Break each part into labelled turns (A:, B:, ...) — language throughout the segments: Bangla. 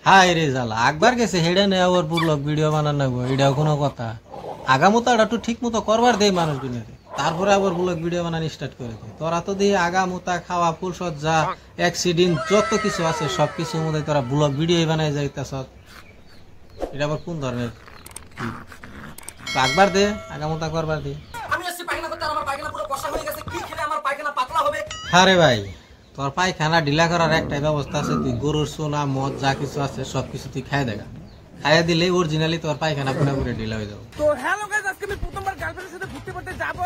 A: হাই রে জালা একবার গেছে হেডে নে আবার ব্লগ ভিডিও বানানো গো এটাও কোনো কথা আগামোতাটা একটু ঠিক মতো করবার দেই মানুষগুলো তারপরে আবার ব্লগ ভিডিও বানানো স্টার্ট করে দেয় তোরা তো দিয়ে আগামোতা খাওয়া ফুলসজ্জা অ্যাক্সিডেন্ট যত কিছু আছে সব কিছুর মধ্যে তোরা ব্লগ ভিডিও বানাই যাইতেছ এটা আবার কোন ধরনের একবার দে আগামোতা করবার দে আরে ভাই তোর পায়খানা ঢিলা করার একটাই ব্যবস্থা আছে তুই গরুর সোনা মদ যা কিছু আছে সবকিছু তুই খাই দেখা খাইয়া দিলে অরিজিনালি তোর পায়খানা পুরোপুরি ঢিলা হয়ে যাবে তো হ্যালো গাইস আজকে আমি প্রথমবার গার্লফ্রেন্ডের সাথে ঘুরতে করতে যাব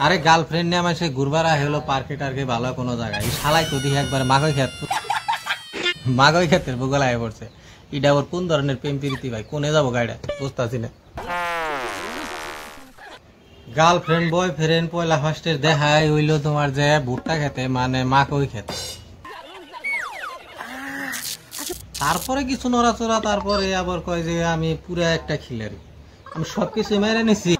A: আরে গার্লফ্রেন্ড নিয়ে আমার সেই ঘুরবার হলো পার্কে টার্কে ভালো কোনো জায়গায় এই শালাই তো দেখি একবার মাগই খেতের বগলায় পড়ছে এটা আবার কোন ধরনের প্রেম প্রীতি ভাই কোনে যাবো গাড়িটা বুঝতেছি না গার্লফ্রেন্ড বয়ফ্রেন্ড পয়লা ফার্স্টের দেখাই হইলো তোমার যে ভুট্টা খেতে মানে মাকই খেতে তারপরে কিছু নড়াচড়া তারপরে আবার কয় যে আমি পুরো একটা খিলারি আমি সবকিছু মেরে নিছি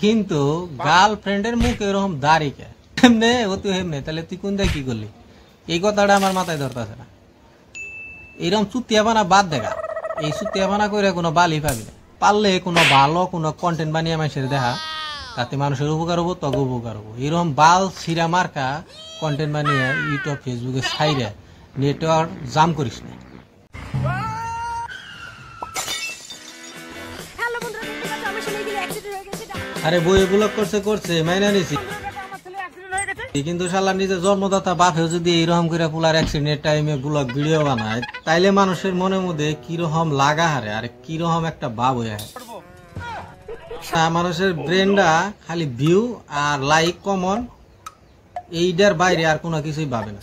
A: কিন্তু গার্লফ্রেন্ডের মুখে এরকম দাড়ি কে হেমনে ও তুই হেমনে তাহলে তুই কোন দেয় কি করলি এই কথাটা আমার মাথায় ধরতেছে না এরকম চুতিয়া বানা বাদ দেখা এই চুতিয়া বানা করে কোনো বালি পাবি না পারলে কোনো ভালো কোনো কন্টেন্ট বানিয়ে মানুষের দেখা তাতে মানুষের উপকার হবো তবে উপকার হবো এরকম বাল ছিঁড়া মার্কা কন্টেন্ট বানিয়ে ইউটিউব ফেসবুকে ছাইরে নেটওয়ার্ক জাম করিস না আরে বই ব্লগ করছে মাইনা নিছি কিন্তু শালা নিজে জন্মদাতা বাপেও যদি এইরকম করে পুলার অ্যাক্সিডেন্ট টাইমে ব্লগ ভিডিও বানায় তাইলে মানুষের মনের মধ্যে কিরকম লাগা হারে আর কিরকম একটা ভাব হয়ে মানুষের ব্রেনটা খালি ভিউ আর লাইক কমন এইটার বাইরে আর কোনো কিছুই ভাবে না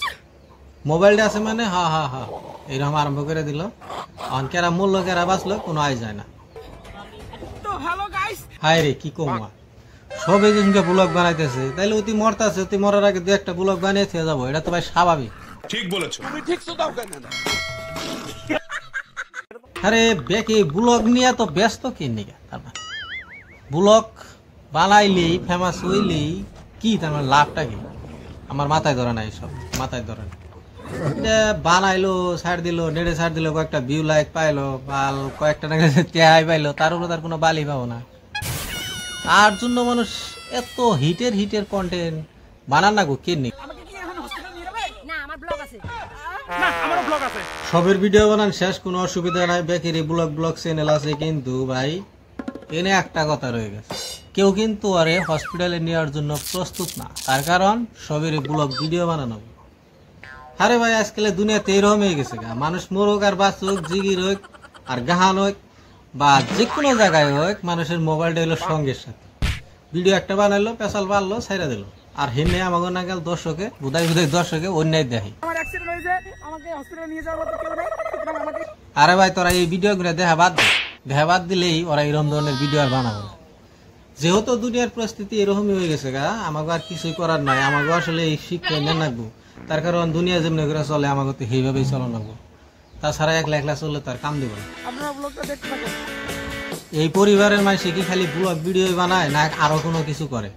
A: মোবাইলটা আছে মানে হা হা হা এইরকম আরম্ভ করে দিল কেরা মূল্য কেরা বাঁচলো কোনো আয় যায় না হায় রে কি কমা সবে যেদিনকে ব্লগ বানাইতেছে তাইলে অতি মরতাছে অতি মরার আগে দু একটা ব্লগ বানিয়ে থেকে যাবো এটা তো ভাই স্বাভাবিক ঠিক বলেছো তুমি ঠিক তো দাও কেন আরে বেকি ব্লগ নিয়ে তো ব্যস্ত কি নিকা তারপর ব্লগ বানাইলেই ফেমাস হইলেই কি তার লাভটা কি আমার মাথায় ধরে না এইসব মাথায় ধরে না বানাইলো ছাড় দিল নেড়ে ছাড় দিল কয়েকটা ভিউ লাইক পাইলো বাল কয়েকটা টেহাই পাইলো তার উপরে তার কোনো বালি পাবো না তার জন্য মানুষ এত হিটের কন্টেন্ট বানান না গো কে নি সবের ভিডিও বানান শেষ কোনো অসুবিধা নাই বেকারি ব্লগ চ্যানেল আছে কিন্তু ভাই এনে একটা কথা রয়ে গেছে কেউ কিন্তু আরে হসপিটালে নেওয়ার জন্য প্রস্তুত না তার কারণ সবের ব্লগ ভিডিও বানানো আরে ভাই আজকাল দুনিয়াতে এরকম হয়ে গেছে গা মানুষ মরুক আর বাঁচুক জিগির হোক আর গাহান হোক বা যে কোনো জায়গায় হোক মানুষের মোবাইলটা হলো সঙ্গের সাথে ভিডিও একটা বানাইলো পেশাল বাড়লো ছাইরা দিল আর হেনে আমাকে না গেল দর্শকে বুধাই দর্শকে অন্যায় দেখি আরে ভাই তোরা এই ভিডিও গুলো দেখা বাদ দিলেই ওরা এরকম ধরনের ভিডিও আর বানাবো না যেহেতু দুনিয়ার পরিস্থিতি এরকমই হয়ে গেছে গা আমাকে আর কিছুই করার নাই আমাকে আসলে এই শিক্ষা নিয়ে রাখবো তার কারণ দুনিয়া যেমনি করে চলে আমাকে তো সেইভাবেই চলো লাগবো তাছাড়া একলা চললে তার কাম দিব না এই পরিবারের মানুষ কি খালি ব্লগ ভিডিও বানায় না আরো কোনো কিছু করে